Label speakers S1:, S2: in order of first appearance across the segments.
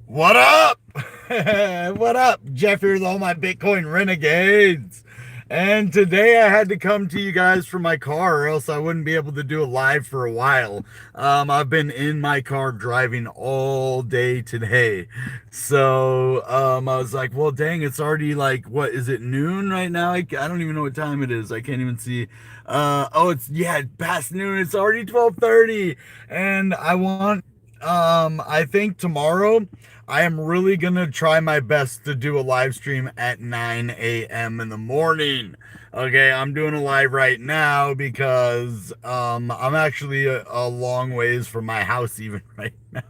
S1: What up? What up? Jeff here with all my Bitcoin Renegades. And today I had to come to you guys from my car, or else I wouldn't be able to do a live for a while. I've been in my car driving all day today. So I was like, well, dang, it's already like, what is it, noon right now? I don't even know what time it is. I can't even see. Oh, it's past noon. It's already 12:30. And I think tomorrow I am really gonna try my best to do a live stream at 9 a.m. in the morning. Okay, I'm doing a live right now because I'm actually a long ways from my house even right now.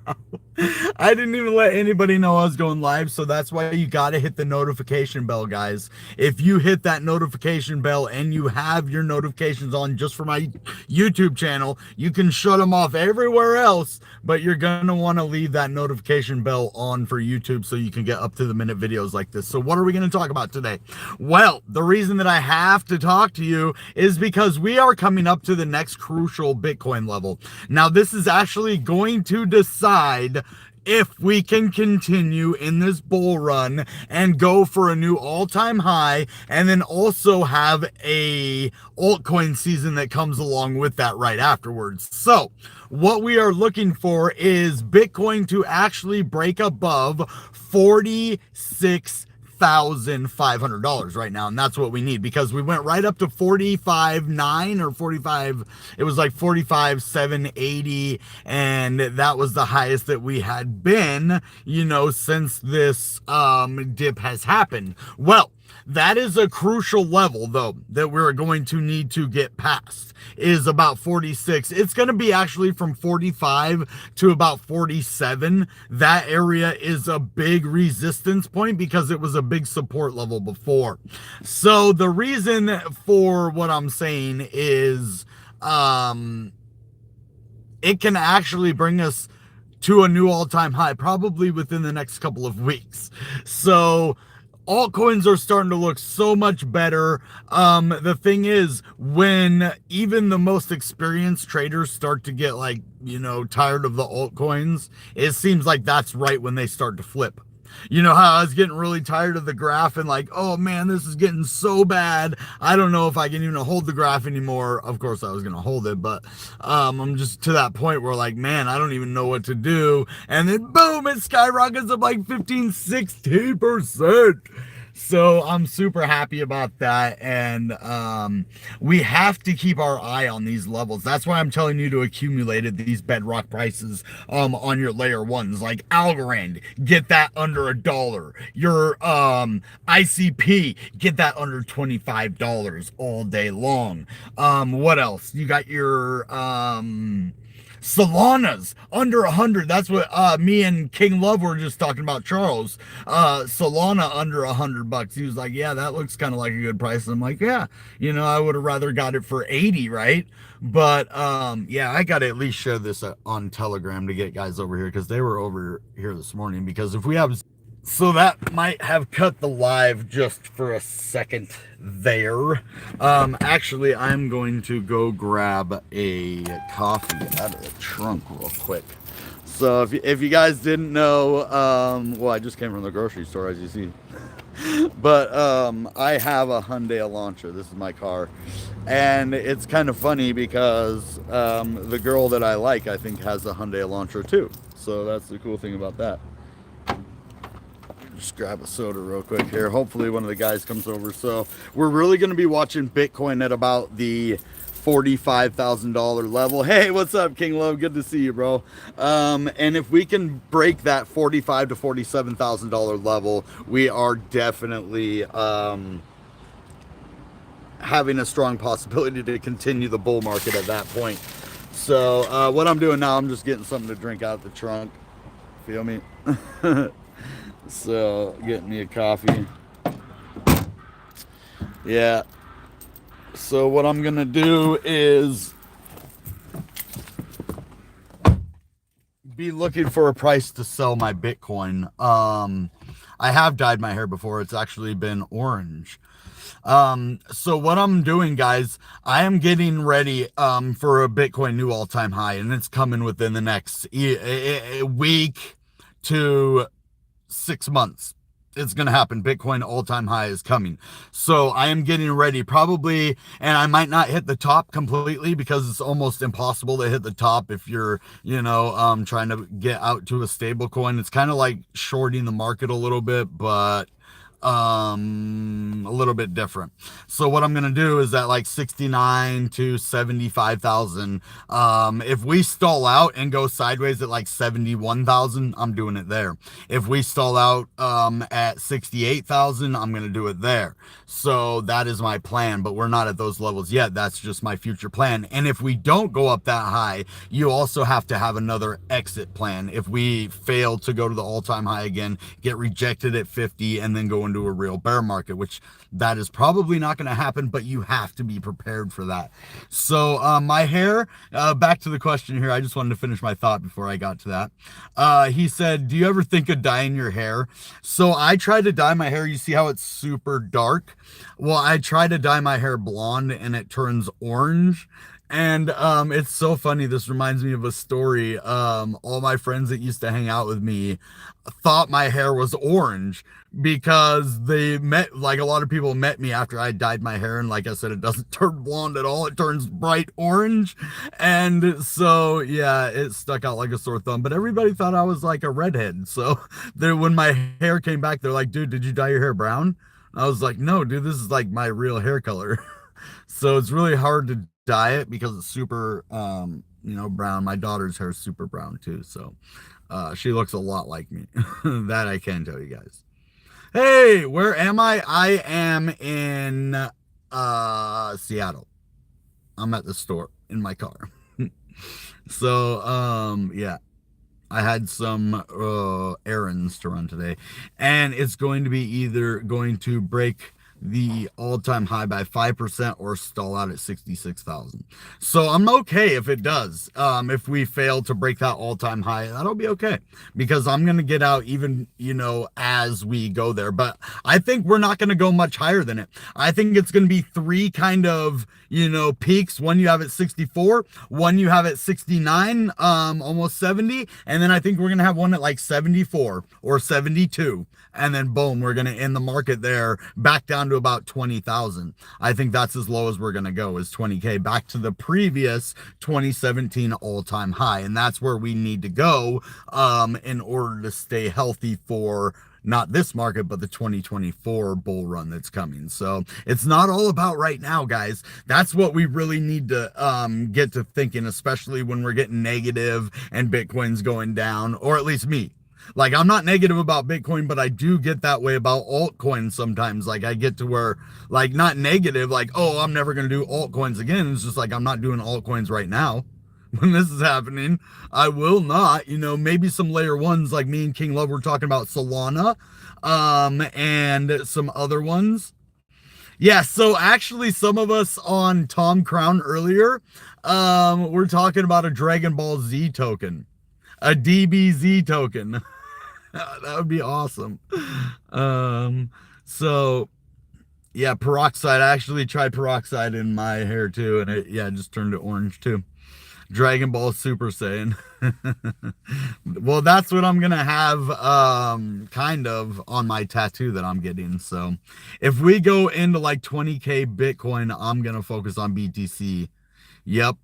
S1: I didn't even let anybody know I was going live, so that's why you gotta hit the notification bell, guys. If you hit that notification bell and you have your notifications on just for my YouTube channel, you can shut them off everywhere else, but you're gonna want to leave that notification bell on for YouTube so you can get up to the minute videos like this. So what are we going to talk about today? Well, the reason that I have to talk to you is because we are coming up to the next crucial Bitcoin level. Now, this is actually going to decide if we can continue in this bull run and go for a new all-time high, and then also have a altcoin season that comes along with that right afterwards. So what we are looking for is Bitcoin to actually break above $46,500 right now, and that's what we need, because we went right up to 45.9 or 45, it was like 45,780, and that was the highest that we had been, since this dip has happened. Well, that is a crucial level, though, that we're going to need to get past, is about 46. It's going to be actually from 45 to about 47. That area is a big resistance point because it was a big support level before. So the reason for what I'm saying is it can actually bring us to a new all-time high probably within the next couple of weeks. So altcoins are starting to look so much better. The thing is, when even the most experienced traders start to get tired of the altcoins, it seems like that's right when they start to flip. You know how I was getting really tired of the graph and like, oh man, this is getting so bad. I don't know if I can even hold the graph anymore. Of course I was going to hold it, but I'm just to that point where like, man, I don't even know what to do. And then boom, it skyrockets up like 15, 16%. So I'm super happy about that, and we have to keep our eye on these levels. That's why I'm telling you to accumulate at these bedrock prices on your layer ones, like Algorand, get that under $1. Your ICP, get that under $25 all day long. What else? You got your Solana's under 100. That's what me and King Love were just talking about, Charles. Solana under $100. He was like, yeah, that looks kind of like a good price. And I'm like, yeah, I would have rather got it for 80, right? But yeah, I got to at least share this on Telegram to get guys over here, because they were over here this morning. Because if we have, so that might have cut the live just for a second there. Actually, I'm going to go grab a coffee out of the trunk real quick. So if you guys didn't know, well, I just came from the grocery store, as you see. But I have a Hyundai Elantra. This is my car. And it's kind of funny because the girl that I like, I think, has a Hyundai Elantra too. So that's the cool thing about that. Just grab a soda real quick here. Hopefully one of the guys comes over. So we're really going to be watching Bitcoin at about the $45,000 level. Hey, what's up, King Love? Good to see you, bro. And if we can break that $45,000 to $47,000 level, we are definitely having a strong possibility to continue the bull market at that point. So what I'm doing now, I'm just getting something to drink out the trunk. Feel me? So, getting me a coffee. Yeah. So what I'm going to do is be looking for a price to sell my Bitcoin. I have dyed my hair before. It's actually been orange. So what I'm doing, guys, I am getting ready for a Bitcoin new all-time high, and it's coming within the next week to 6 months. It's going to happen. Bitcoin all-time high is coming. So I am getting ready probably, and I might not hit the top completely because it's almost impossible to hit the top if you're, trying to get out to a stable coin. It's kind of like shorting the market a little bit, but a little bit different. So what I'm gonna do is at like 69 to 75,000. If we stall out and go sideways at like 71,000, I'm doing it there. If we stall out at 68,000, I'm gonna do it there. So that is my plan, but we're not at those levels yet. That's just my future plan. And if we don't go up that high, you also have to have another exit plan. If we fail to go to the all-time high again, get rejected at 50, and then go into a real bear market, which that is probably not going to happen, but you have to be prepared for that. So my hair, back to the question here, I just wanted to finish my thought before I got to that. He said, do you ever think of dyeing your hair? So I try to dye my hair. You see how it's super dark? Well, I try to dye my hair blonde and it turns orange. And it's so funny. This reminds me of a story. All my friends that used to hang out with me thought my hair was orange because they met, like, a lot of people met me after I dyed my hair, and like I said, it doesn't turn blonde at all. It turns bright orange. And so yeah, it stuck out like a sore thumb, but everybody thought I was like a redhead. So when my hair came back, they're like, dude, did you dye your hair brown? I was like, no, dude, this is like my real hair color. So it's really hard to dye it because it's super brown. My daughter's hair is super brown too, so she looks a lot like me. That I can tell you guys. Hey, where am I? I am in Seattle. I'm at the store in my car. So yeah, I had some errands to run today, and it's going to be either going to break the all-time high by 5% or stall out at 66,000. So I'm okay if it does. If we fail to break that all-time high, that'll be okay because I'm going to get out even, as we go there. But I think we're not going to go much higher than it. I think it's going to be three kind of, peaks. One you have at 64, one you have at 69, almost 70. And then I think we're going to have one at like 74 or 72. And then boom, we're going to end the market there back down to about 20,000. I think that's as low as we're going to go, is 20K, back to the previous 2017 all-time high. And that's where we need to go in order to stay healthy for not this market, but the 2024 bull run that's coming. So it's not all about right now, guys. That's what we really need to get to thinking, especially when we're getting negative and Bitcoin's going down, or at least me. Like, I'm not negative about Bitcoin, but I do get that way about altcoins sometimes. Like, I get to where, like, not negative, like, oh, I'm never going to do altcoins again. It's just like, I'm not doing altcoins right now. When this is happening, I will not. Maybe some layer ones, like me and King Love were talking about Solana, and some other ones. Yeah, so actually some of us on Tom Crown earlier, we're talking about a Dragon Ball Z token, a DBZ token. That would be awesome. So yeah, peroxide. I actually tried peroxide in my hair too, and it just turned it orange too. Dragon Ball Super Saiyan. Well, that's what I'm gonna have kind of on my tattoo that I'm getting. So if we go into like 20K Bitcoin, I'm gonna focus on BTC. Yep.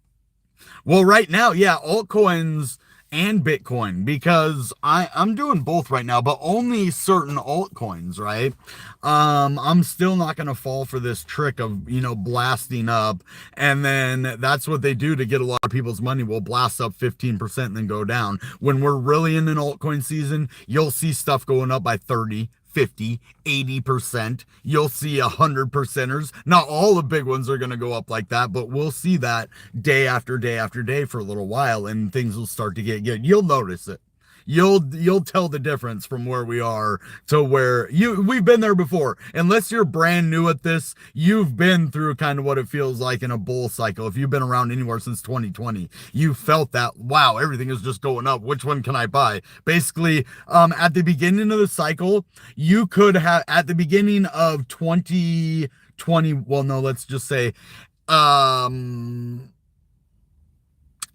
S1: Well, right now, yeah, altcoins and Bitcoin, because I'm doing both right now, but only certain altcoins, right? I'm still not going to fall for this trick of, blasting up. And then that's what they do to get a lot of people's money. We'll blast up 15% and then go down. When we're really in an altcoin season, you'll see stuff going up by 30, 50, 80%. You'll see 100%ers. Not all the big ones are going to go up like that, but we'll see that day after day after day for a little while, and things will start to get good. You'll notice it. You'll tell the difference from where we are to where we've been there before. Unless you're brand new at this, you've been through kind of what it feels like in a bull cycle. If you've been around anywhere since 2020, you felt that, wow, everything is just going up. Which one can I buy? Basically, at the beginning of the cycle, you could have, at the beginning of 2020, well, no, let's just say,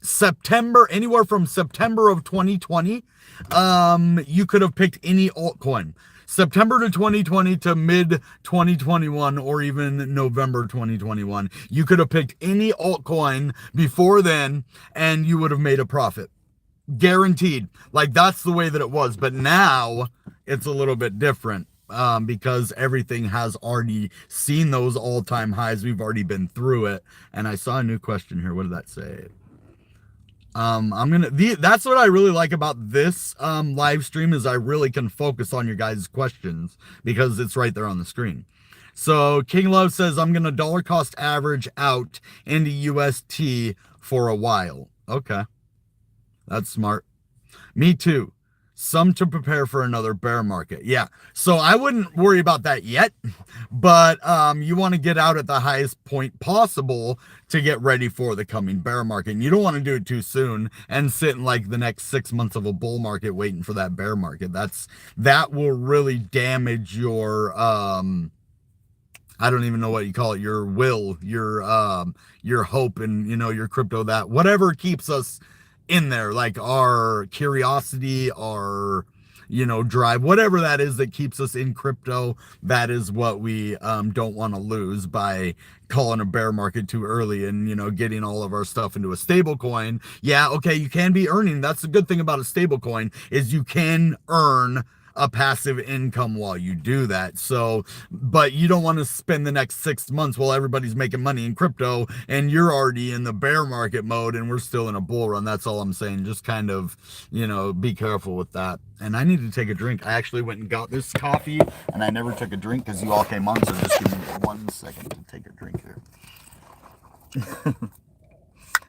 S1: September, anywhere from September of 2020, you could have picked any altcoin. September to 2020 to mid 2021 or even November 2021. You could have picked any altcoin before then and you would have made a profit. Guaranteed. Like, that's the way that it was. But now it's a little bit different. Because everything has already seen those all-time highs. We've already been through it. And I saw a new question here. What did that say? That's what I really like about this live stream, is I really can focus on your guys' questions because it's right there on the screen. So King Love says, I'm gonna dollar cost average out into UST for a while. Okay, that's smart. Me too. Some to prepare for another bear market. Yeah. So I wouldn't worry about that yet, but you want to get out at the highest point possible to get ready for the coming bear market. And you don't want to do it too soon and sit in like the next 6 months of a bull market waiting for that bear market. That will really damage your I don't even know what you call it, your will, your hope, and your crypto, that whatever keeps us in there, like our curiosity, our drive, whatever that is that keeps us in crypto. That is what we don't want to lose by calling a bear market too early and getting all of our stuff into a stable coin. Yeah, okay, you can be earning. That's the good thing about a stable coin, is you can earn a passive income while you do that. So, but you don't want to spend the next 6 months while everybody's making money in crypto and you're already in the bear market mode and we're still in a bull run. That's all I'm saying. Just kind of, be careful with that. And I need to take a drink. I actually went and got this coffee and I never took a drink because you all came on. So just give me 1 second to take a drink here.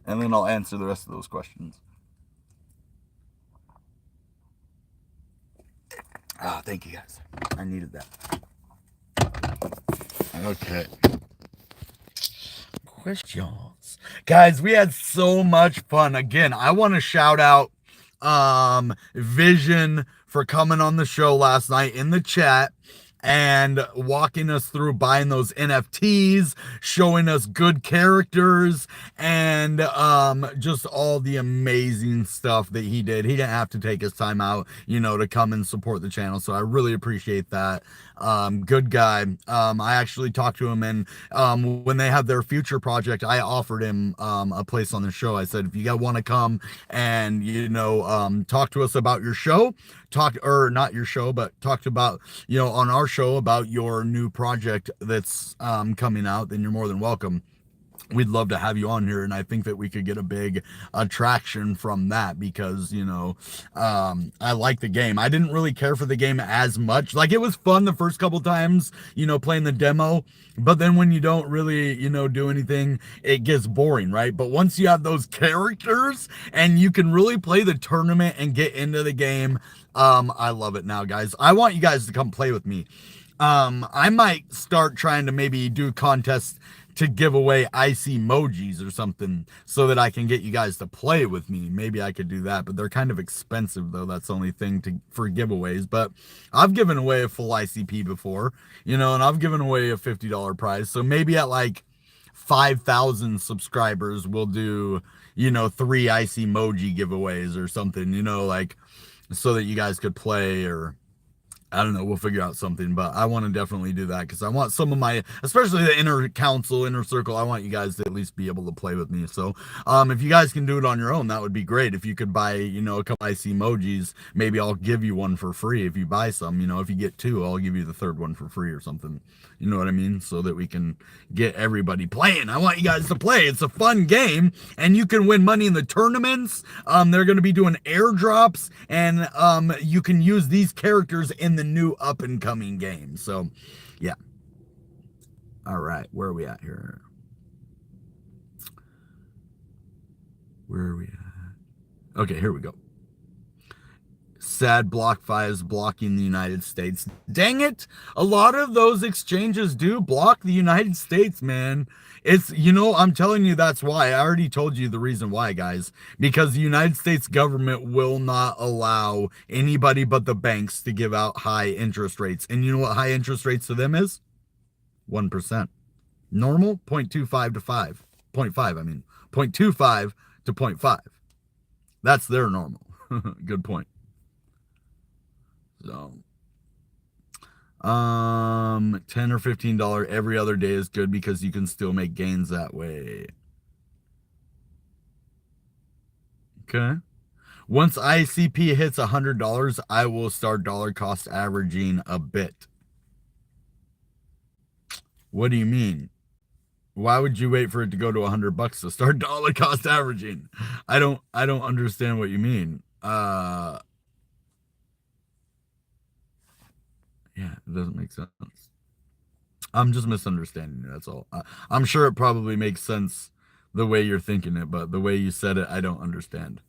S1: And then I'll answer the rest of those questions. Oh, thank you guys. I needed that. Okay. Questions. Guys, we had so much fun. Again, I want to shout out Vision for coming on the show last night in the chat and walking us through buying those NFTs, showing us good characters, and just all the amazing stuff that he did. He didn't have to take his time out, to come and support the channel. So I really appreciate that. Good guy. I actually talked to him, and when they have their future project, I offered him a place on the show. I said, if you guys want to come and talk to us about your show, talk about on our show about your new project that's coming out, then you're more than welcome. We'd love to have you on here, and I think that we could get a big attraction from that because, I like the game. I didn't really care for the game as much. Like, it was fun the first couple times, playing the demo, but then when you don't really, do anything, it gets boring, right? But once you have those characters and you can really play the tournament and get into the game, I love it now, guys. I want you guys to come play with me. I might start trying to maybe do contests to give away icy emojis or something so that I can get you guys to play with me. Maybe I could do that, but they're kind of expensive though. That's the only thing for giveaways. But I've given away a full ICP before, and I've given away a $50 prize. So maybe at like 5,000 subscribers, we'll do, 3 icy emoji giveaways or something, like so that you guys could play, or I don't know, we'll figure out something, but I want to definitely do that because I want some of my, especially the inner circle, I want you guys to at least be able to play with me. So if you guys can do it on your own, that would be great. If you could buy, a couple icy emojis, maybe I'll give you one for free if you buy some. If you get 2, I'll give you the 3rd one for free or something. You know what I mean? So that we can get everybody playing. I want you guys to play. It's a fun game, and you can win money in the tournaments. They're going to be doing airdrops, and you can use these characters in the new up and coming game. So yeah. All right, where are we at here? Where are we at? Okay, here we go. Sad BlockFi is blocking the United States. Dang it! A lot of those exchanges do block the United States, man. It's, I'm telling you, that's why. I already told you the reason why, guys. Because the United States government will not allow anybody but the banks to give out high interest rates. And you know what high interest rates to them is? 1%. Normal, 0.25 to 5. 0.5, I mean. 0.25 to 0.5. That's their normal. Good point. So 10 or $15 every other day is good because you can still make gains that way. Okay. Once ICP hits $100, I will start dollar cost averaging a bit. What do you mean? Why would you wait for it to go to $100 to start dollar cost averaging? I don't understand what you mean. Yeah, it doesn't make sense. I'm just misunderstanding you, that's all. I'm sure it probably makes sense the way you're thinking it, but the way you said it, I don't understand.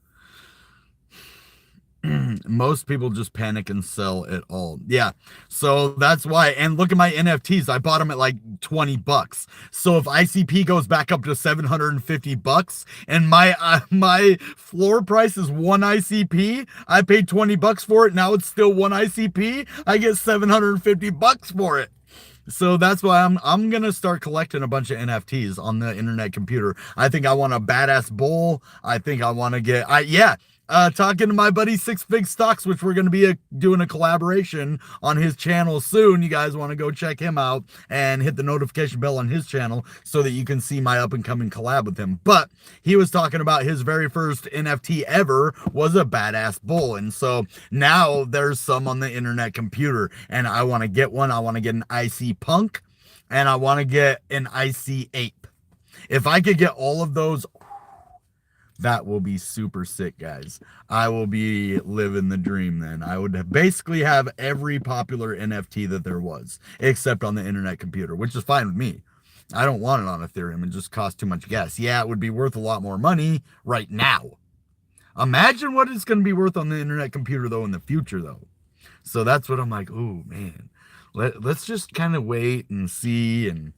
S1: Most people just panic and sell it all. Yeah. So that's why. And look at my NFTs. I bought them at like $20. So if ICP goes back up to $750 and my floor price is one ICP, I paid $20 for it. Now it's still one ICP. I get $750 for it. So that's why I'm gonna start collecting a bunch of NFTs on the internet computer. I think I want a badass bull. I think I want to get talking to my buddy Six Fig Stocks, which we're going to be doing a collaboration on his channel soon. You guys want to go check him out and hit the notification bell on his channel so that you can see my up and coming collab with him. But he was talking about his very first NFT ever was a badass bull. And so now there's some on the internet computer and I want to get one. I want to get an IC Punk and I want to get an IC Ape. If I could get all of those, that will be super sick, guys. I will be living the dream then. I would basically have every popular NFT that there was, except on the internet computer, which is fine with me. I don't want it on Ethereum. It just costs too much gas. Yeah, it would be worth a lot more money right now. Imagine what it's going to be worth on the internet computer, though, in the future, though. So that's what I'm like, oh, man. Let's just kind of wait and see, and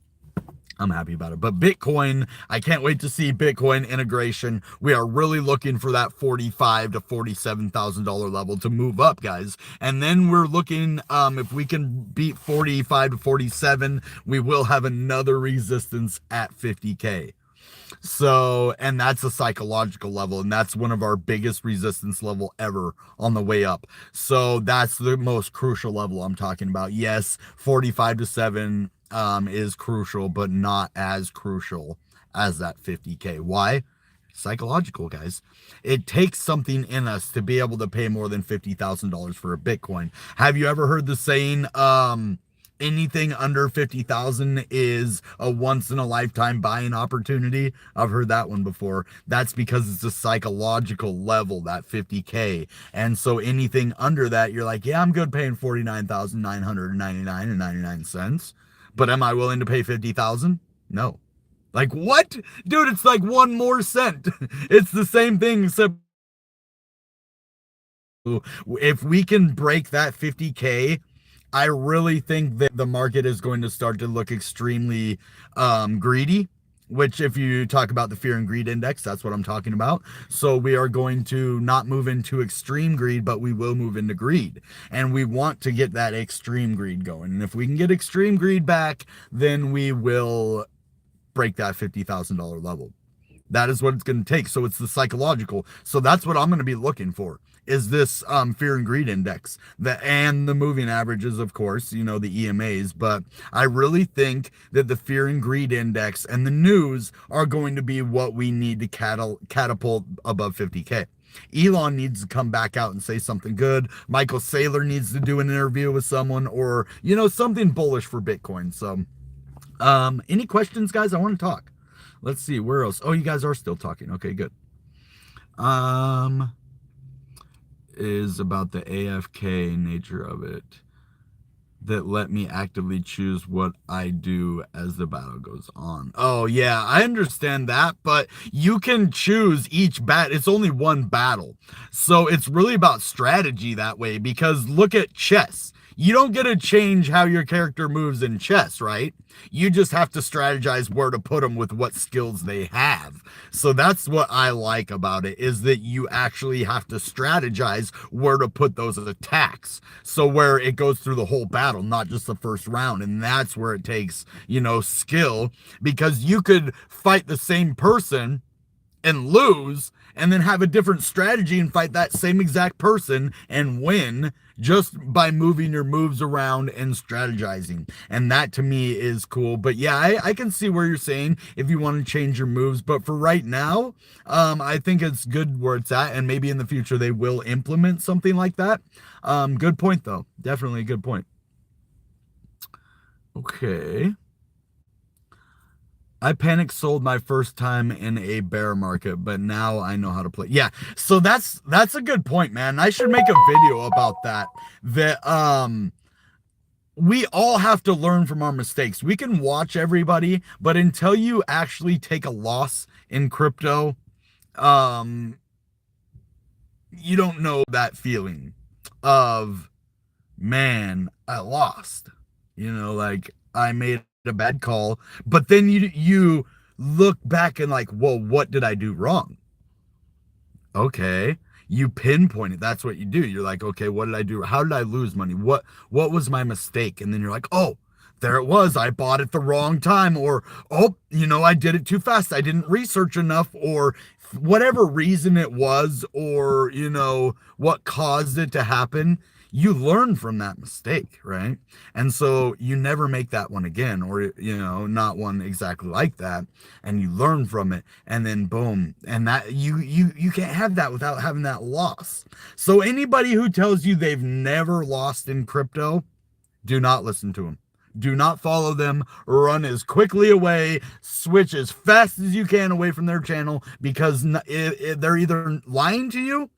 S1: I'm happy about it. But Bitcoin, I can't wait to see Bitcoin integration. We are really looking for that $45,000 to $47,000 level to move up, guys. And then we're looking, if we can beat 45 to 47, we will have another resistance at 50K. So, and that's a psychological level, and that's one of our biggest resistance level ever on the way up. So that's the most crucial level I'm talking about. Yes, 45 to 7 is crucial, but not as crucial as that 50K. Why? Psychological, guys. It takes something in us to be able to pay more than $50,000 for a Bitcoin. Have you ever heard the saying, anything under 50,000 is a once in a lifetime buying opportunity? I've heard that one before. That's because it's a psychological level, that 50K. And so anything under that, you're like, yeah, I'm good paying $49,999.99. But am I willing to pay 50,000? No. Like, what? Dude, it's like one more cent. It's the same thing, except if we can break that 50K, I really think that the market is going to start to look extremely greedy, which if you talk about the fear and greed index, that's what I'm talking about. So we are going to not move into extreme greed, but we will move into greed. And we want to get that extreme greed going. And if we can get extreme greed back, then we will break that $50,000 level. That is what it's going to take. So it's the psychological. So that's what I'm going to be looking for, is this fear and greed index, and the moving averages, of course, you know, the EMAs. But I really think that the fear and greed index and the news are going to be what we need to catapult above 50K. Elon needs to come back out and say something good. Michael Saylor needs to do an interview with someone, or, you know, something bullish for Bitcoin. So any questions, guys? I want to talk. Let's see, where else? Oh, you guys are still talking. Okay, good. Is about the AFK nature of it that let me actively choose what I do as the battle goes on. Oh, yeah, I understand that, but you can choose each it's only one battle. So it's really about strategy that way, because look at chess. You don't get to change how your character moves in chess, right? You just have to strategize where to put them with what skills they have. So that's what I like about it, is that you actually have to strategize where to put those attacks. So where it goes through the whole battle, not just the first round. And that's where it takes, you know, skill, because you could fight the same person and lose, and then have a different strategy and fight that same exact person and win just by moving your moves around and strategizing. And that to me is cool. But yeah, I can see where you're saying if you want to change your moves. But for right now, I think it's good where it's at. And maybe in the future they will implement something like that. Good point, though. Definitely a good point. Okay. I panic sold my first time in a bear market, but now I know how to play. Yeah, so that's a good point, man. I should make a video about that. We all have to learn from our mistakes. We can watch everybody, but until you actually take a loss in crypto, you don't know that feeling of, man, I lost. Like I made a bad call, but then you look back and like, whoa, what did I do wrong? Okay, you pinpoint it. That's what you do. You're like, okay, what did I do? How did I lose money? What was my mistake? And then you're like, oh, there it was. I bought it the wrong time, or oh, I did it too fast. I didn't research enough, or whatever reason it was, or what caused it to happen. You learn from that mistake, right? And so you never make that one again, or not one exactly like that, and you learn from it, and then boom, and that you can't have that without having that loss. So anybody who tells you they've never lost in crypto, do not listen to them. Do not follow them. Run as quickly away, switch as fast as you can away from their channel, because they're either lying to you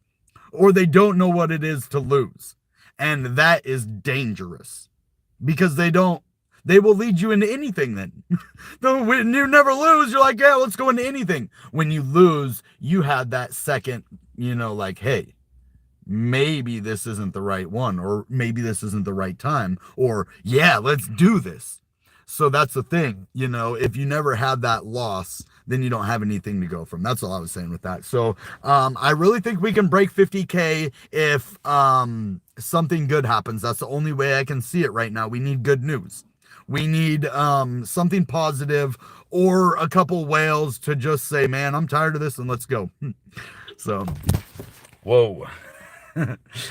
S1: or they don't know what it is to lose. And that is dangerous, because they will lead you into anything then. When you never lose, you're like, yeah, let's go into anything. When you lose, you had that second, like, hey, maybe this isn't the right one, or maybe this isn't the right time, or yeah, let's do this. So that's the thing, if you never have that loss, then you don't have anything to go from. That's all I was saying with that. So I really think we can break 50K if something good happens. That's the only way I can see it right now. We need good news. We need something positive, or a couple whales to just say, man, I'm tired of this and let's go. So, whoa.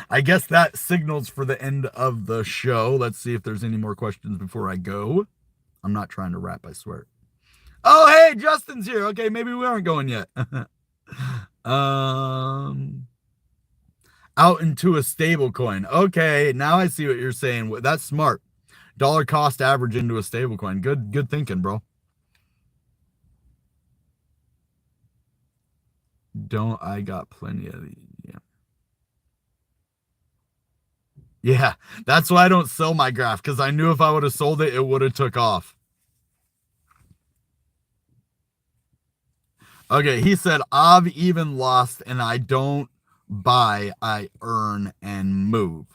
S1: I guess that signals for the end of the show. Let's see if there's any more questions before I go. I'm not trying to rap, I swear. Oh, hey, Justin's here. Okay, maybe we aren't going yet. Out into a stable coin. Okay, now I see what you're saying. That's smart. Dollar cost average into a stable coin. Good thinking, bro. I got plenty of these. Yeah, that's why I don't sell my graph, because I knew if I would have sold it, it would have took off. Okay, he said, I've even lost, and I don't buy, I earn and move.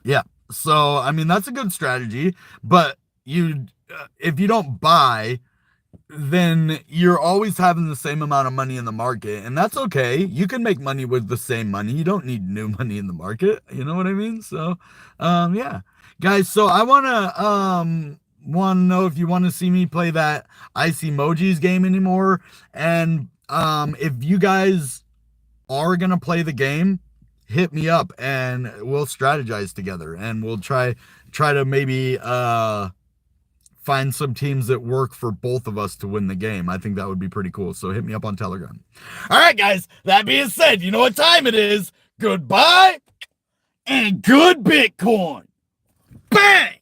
S1: Yeah, so, I mean, that's a good strategy, but if you don't buy, then you're always having the same amount of money in the market, and that's okay. You can make money with the same money. You don't need new money in the market. You know what I mean? So, yeah, guys. So I want to know if you want to see me play that Ice Emojis game anymore, and if you guys are gonna play the game, hit me up and we'll strategize together, and we'll try to maybe find some teams that work for both of us to win the game. I think that would be pretty cool. So hit me up on Telegram. All right, guys. That being said, you know what time it is. Goodbye and good Bitcoin. Bang!